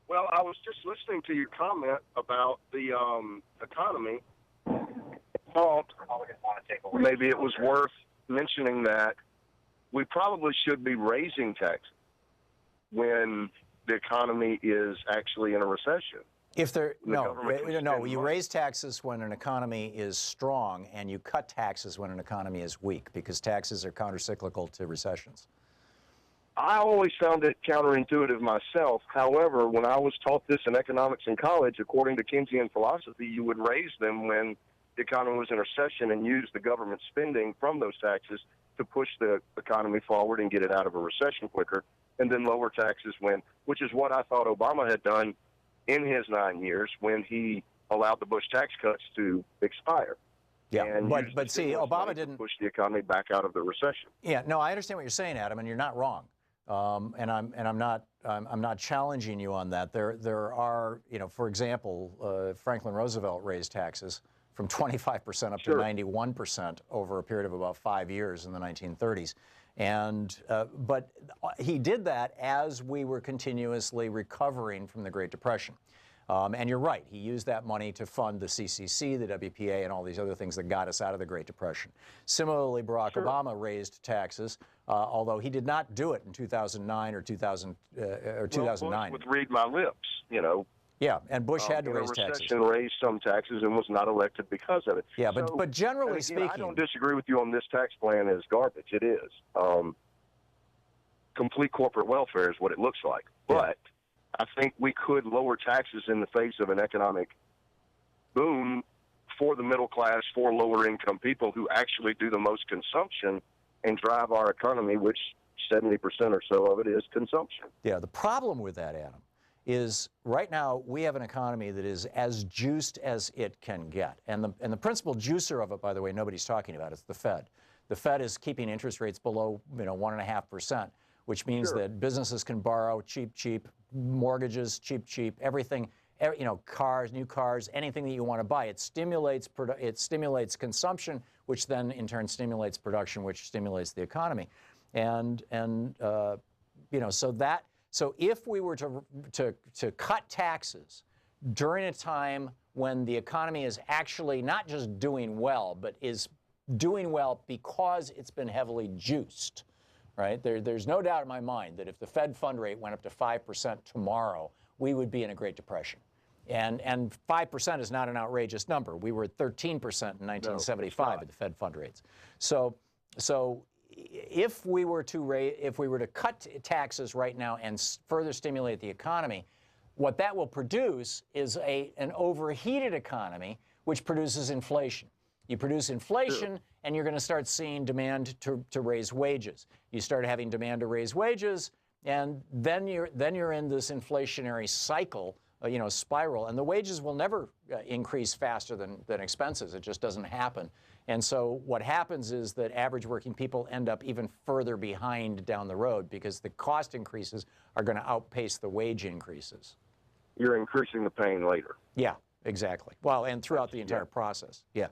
Well, I was just listening to your comment about the economy. Thought maybe it was worth mentioning that we probably should be raising taxes when the economy is actually in a recession. If you raise taxes when an economy is strong, and you cut taxes when an economy is weak, because taxes are countercyclical to recessions. I always found it counterintuitive myself. However, when I was taught this in economics in college, according to Keynesian philosophy, you would raise them when the economy was in a recession and use the government spending from those taxes to push the economy forward and get it out of a recession quicker, and then lower taxes which is what I thought Obama had done in his 9 years when he allowed the Bush tax cuts to expire. Yeah, and but see, Obama didn't push the economy back out of the recession. Yeah, no, I understand what you're saying, Adam, and you're not wrong. And I'm not challenging you on that. There are, for example, Franklin Roosevelt raised taxes from 25% up to 91% over a period of about 5 years in the 1930s. But he did that as we were continuously recovering from the Great Depression. And you're right, he used that money to fund the CCC, the WPA, and all these other things that got us out of the Great Depression. Similarly, Barack Obama raised taxes, although he did not do it in 2009 or 2009. Bush would read my lips, Yeah, and Bush had to raise taxes. Raised some taxes and was not elected because of it. Yeah, but generally speaking, I don't disagree with you on this tax plan is garbage. It is. Complete corporate welfare is what it looks like. But I think we could lower taxes in the face of an economic boom for the middle class, for lower income people who actually do the most consumption and drive our economy, which 70% or so of it is consumption. Yeah, the problem with that, Adam, is right now we have an economy that is as juiced as it can get. And the principal juicer of it, by the way, nobody's talking about, is the Fed. The Fed is keeping interest rates below 1.5%, which means that businesses can borrow cheap, mortgages cheap, everything, cars, new cars, anything that you want to buy. It stimulates consumption, which then in turn stimulates production, which stimulates the economy. So if we were to cut taxes during a time when the economy is actually not just doing well, but is doing well because it's been heavily juiced, right? There's no doubt in my mind that if the Fed fund rate went up to 5% tomorrow, we would be in a Great Depression. And 5% is not an outrageous number. We were at 13% in 1975 at the Fed fund rates. So if we were to cut taxes right now and further stimulate the economy, what that will produce is an overheated economy, which produces inflation. You produce inflation, and you're going to start seeing demand to raise wages. You start having demand to raise wages, and then you're in this inflationary cycle, spiral. And the wages will never increase faster than expenses. It just doesn't happen. And so what happens is that average working people end up even further behind down the road because the cost increases are going to outpace the wage increases. You're increasing the pain later. Yeah, exactly. Well, and throughout the entire process. Yeah.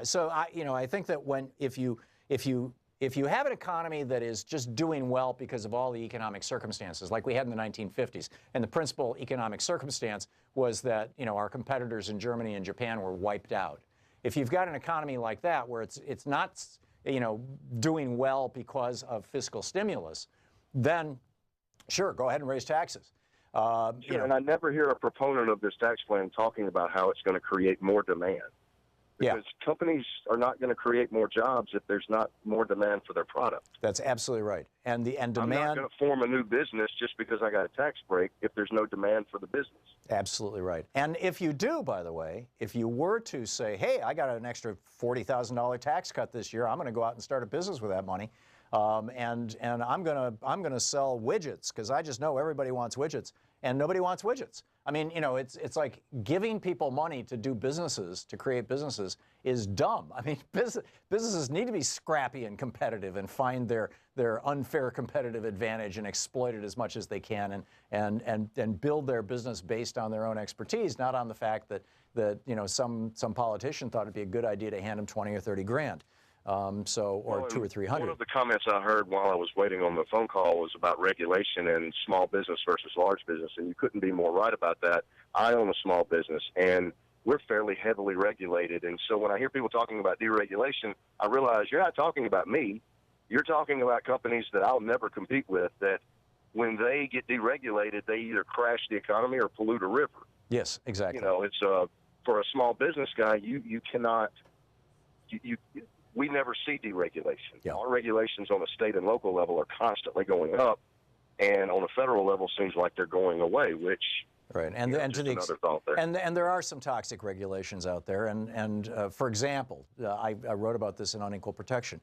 So I think that if you have an economy that is just doing well because of all the economic circumstances, like we had in the 1950s, and the principal economic circumstance was that our competitors in Germany and Japan were wiped out. If you've got an economy like that where it's not doing well because of fiscal stimulus, then sure, go ahead and raise taxes. And I never hear a proponent of this tax plan talking about how it's going to create more demand. Because companies are not going to create more jobs if there's not more demand for their product. That's absolutely right. And demand. I'm not going to form a new business just because I got a tax break if there's no demand for the business. Absolutely right. And if you do, by the way, if you were to say, hey, I got an extra $40,000 tax cut this year, I'm going to go out and start a business with that money, and I'm going to sell widgets because I just know everybody wants widgets, and nobody wants widgets. I mean, it's like giving people money to do businesses, to create businesses, is dumb. I mean, businesses need to be scrappy and competitive and find their unfair competitive advantage and exploit it as much as they can and build their business based on their own expertise, not on the fact that some politician thought it'd be a good idea to hand them 20 or 30 grand. or 200 or 300. One of the comments I heard while I was waiting on the phone call was about regulation and small business versus large business, and you couldn't be more right about that. I own a small business, and we're fairly heavily regulated. And so when I hear people talking about deregulation, I realize you're not talking about me. You're talking about companies that I'll never compete with, that when they get deregulated, they either crash the economy or pollute a river. Yes, exactly. You know, it's for a small business guy, you cannot. We never see deregulation. Yeah. Our regulations on a state and local level are constantly going up, and on a federal level, seems like they're going away. Which right, and to the another thought there. And there are some toxic regulations out there. And for example, I wrote about this in Unequal Protection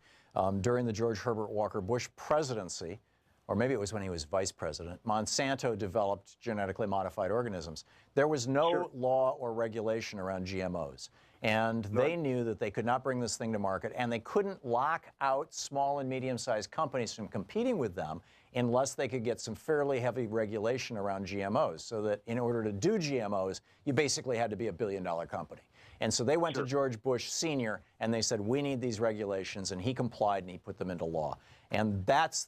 during the George Herbert Walker Bush presidency. Or maybe it was when he was vice president, Monsanto developed genetically modified organisms. There was no law or regulation around GMOs. And they knew that they could not bring this thing to market, and they couldn't lock out small and medium-sized companies from competing with them unless they could get some fairly heavy regulation around GMOs, so that in order to do GMOs, you basically had to be a billion-dollar company. And so they went to George Bush Sr., and they said, we need these regulations, and he complied, and he put them into law. And that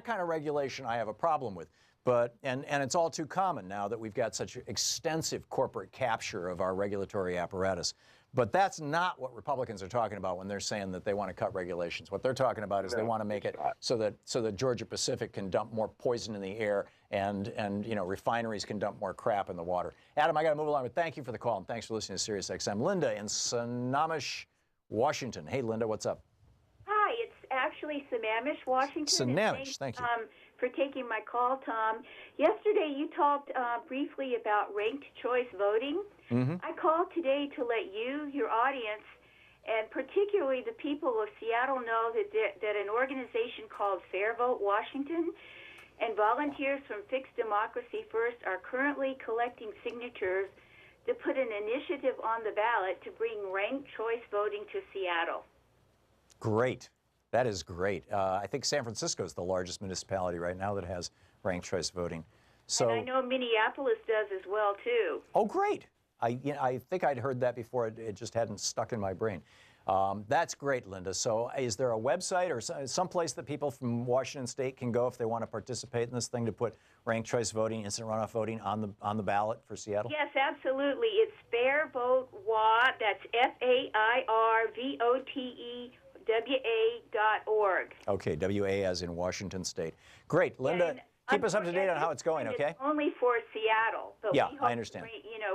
kind of regulation I have a problem with. But, and it's all too common now that we've got such extensive corporate capture of our regulatory apparatus. But that's not what Republicans are talking about when they're saying that they want to cut regulations. What they're talking about is they want to make it so that Georgia Pacific can dump more poison in the air, and you know, refineries can dump more crap in the water. Adam, I got to move along, but thank you for the call, and thanks for listening to SiriusXM. Linda in Sammamish, Washington. Hey, Linda, what's up? Hi, it's actually Sammamish, Washington. Sammamish, thank you. For taking my call, Tom. Yesterday you talked briefly about ranked choice voting. I called today to let you, your audience, and particularly the people of Seattle know that an organization called Fair Vote Washington and volunteers from Fixed Democracy First are currently collecting signatures to put an initiative on the ballot to bring ranked choice voting to Seattle. Great. That is great. I think San Francisco is the largest municipality right now that has ranked choice voting. So, and I know Minneapolis does as well, too. Oh, great. I think I'd heard that before. It just hadn't stuck in my brain. That's great, Linda. So is there a website or some place that people from Washington State can go if they want to participate in this thing to put ranked choice voting, instant runoff voting on the ballot for Seattle? Yes, absolutely. It's Fair Vote WA. That's FAIRVOTEWA.org. Okay, WA as in Washington State. Great, Linda. Keep us up to date on how it's going, okay? It's only for Seattle. But yeah, I understand.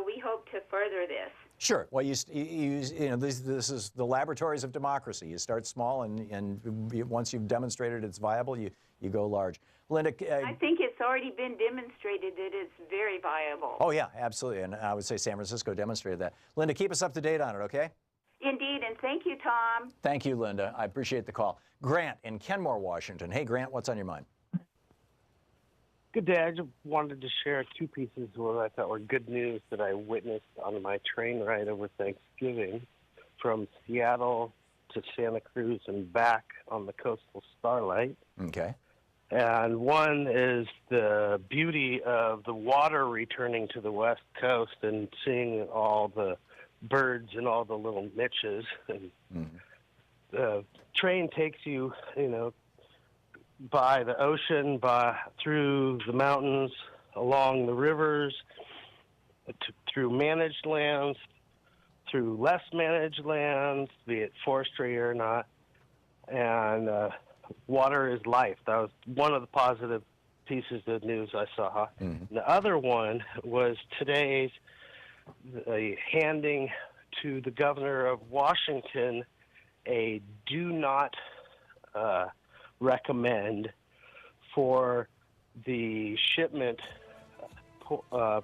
We hope to further this. Sure. Well, you know, this is the laboratories of democracy. You start small, and once you've demonstrated it's viable, you go large. Linda, I think it's already been demonstrated that it's very viable. Oh yeah, absolutely, and I would say San Francisco demonstrated that. Linda, keep us up to date on it, okay? Indeed, and thank you, Tom. Thank you, Linda. I appreciate the call. Grant in Kenmore, Washington. Hey, Grant, what's on your mind? Good day. I just wanted to share two pieces of what I thought were good news that I witnessed on my train ride over Thanksgiving from Seattle to Santa Cruz and back on the Coastal Starlight. Okay. And one is the beauty of the water returning to the West Coast and seeing all the birds and all the little niches. And the train takes you, by the ocean, through the mountains, along the rivers, through managed lands, through less managed lands, be it forestry or not. And water is life. That was one of the positive pieces of news I saw. The other one was today's handing to the governor of Washington a do not recommend for the shipment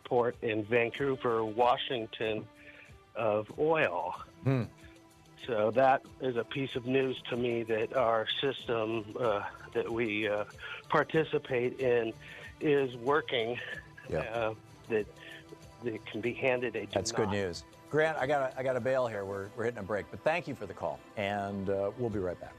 port in Vancouver, Washington, of oil. So that is a piece of news to me that our system that we participate in is working. Yeah. That can be handed a do That's not. good news. Grant, I got to bail here. We're hitting a break, but thank you for the call, and we'll be right back.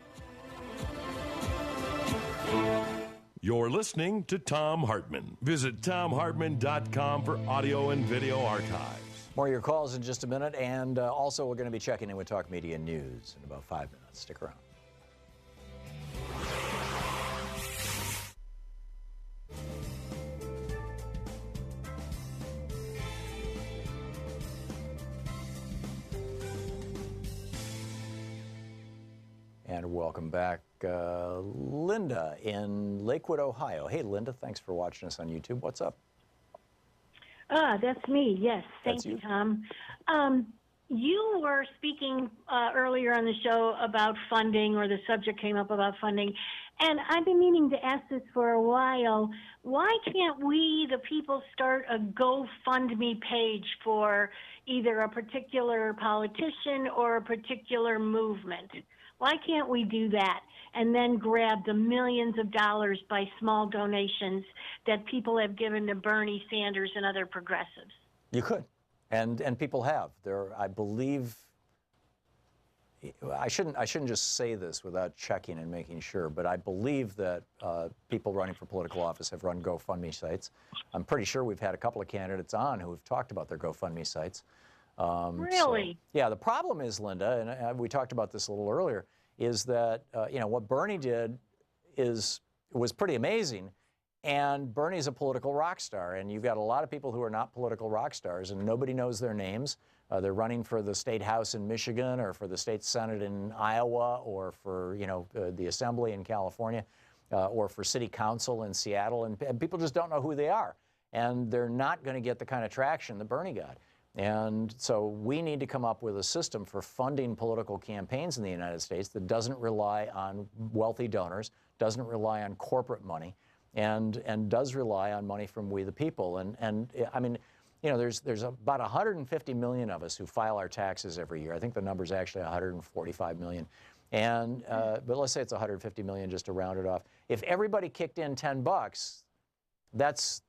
You're listening to Thom Hartmann. Visit thomhartmann.com for audio and video archives. More of your calls in just a minute, and also we're going to be checking in with Talk Media News in about 5 minutes. Stick around. And welcome back, Linda in Lakewood, Ohio. Hey, Linda, thanks for watching us on YouTube. What's up? That's me, yes. Thank That's you. you, Tom. You were speaking earlier on the show about funding, or the subject came up about funding, and I've been meaning to ask this for a while. Why can't we, the people, start a GoFundMe page for either a particular politician or a particular movement? Why can't we do that and then grab the millions of dollars by small donations that people have given to Bernie Sanders and other progressives? You could, and people have. There, I believe. I shouldn't just say this without checking and making sure, but I believe that people running for political office have run GoFundMe sites. I'm pretty sure we've had a couple of candidates on who have talked about their GoFundMe sites. Really? So, yeah, the problem is, Linda, and we talked about this a little earlier, is that what Bernie did was pretty amazing, and Bernie's a political rock star, and you've got a lot of people who are not political rock stars, and nobody knows their names. They're running for the state house in Michigan, or for the state senate in Iowa, or for the assembly in California, or for city council in Seattle, and people just don't know who they are, and they're not going to get the kind of traction that Bernie got. And so we need to come up with a system for funding political campaigns in the United States that doesn't rely on wealthy donors, doesn't rely on corporate money, and does rely on money from we the people. And I mean, there's about 150 million of us who file our taxes every year. I think the number is actually 145 million. And but let's say it's 150 million just to round it off. If everybody kicked in $10, that's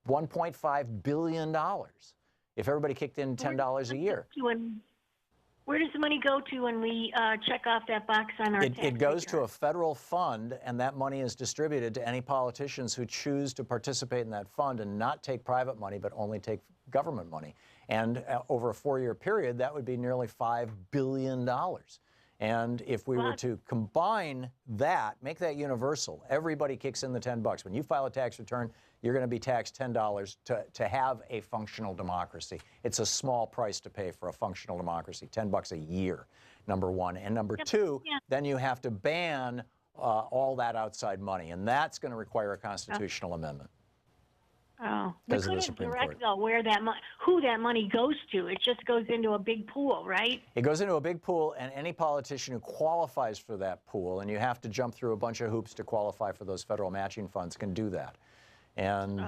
$1.5 billion if everybody kicked in $10 a year. Where does the money go to when we check off that box on our tax It goes return? to a federal fund, and that money is distributed to any politicians who choose to participate in that fund and not take private money, but only take government money. And over a 4-year period, that would be nearly $5 billion. And if we were to combine that, make that universal, everybody kicks in the $10. When you file a tax return, you're going to be taxed $10 to have a functional democracy. It's a small price to pay for a functional democracy, $10 a year, number one. And number two, then you have to ban all that outside money, and that's going to require a constitutional amendment. Oh, we Because of the couldn't Supreme direct, Court. though, where that who that money goes to. It just goes into a big pool, right? It goes into a big pool, and any politician who qualifies for that pool, and you have to jump through a bunch of hoops to qualify for those federal matching funds, can do that. And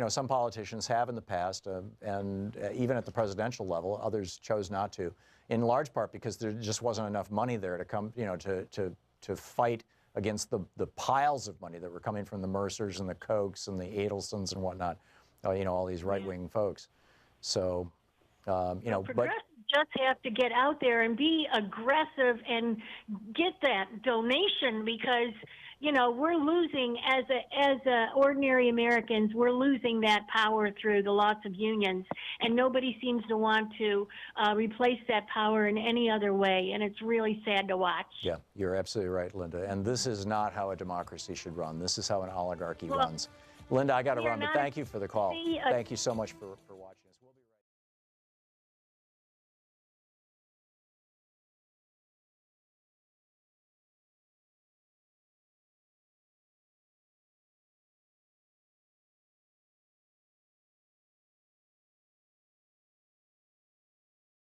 some politicians have in the past, and even at the presidential level, others chose not to, in large part because there just wasn't enough money there to come, to fight against the piles of money that were coming from the Mercers and the Kochs and the Adelsons and whatnot, all these right-wing folks. So, progressives just have to get out there and be aggressive and get that donation, because we're losing as ordinary Americans. We're losing that power through the loss of unions, and nobody seems to want to replace that power in any other way, and it's really sad to watch. Yeah, you're absolutely right, Linda. And this is not how a democracy should run. This is how an oligarchy runs. Linda, I got to run, but thank you for the call. Thank you so much for watching.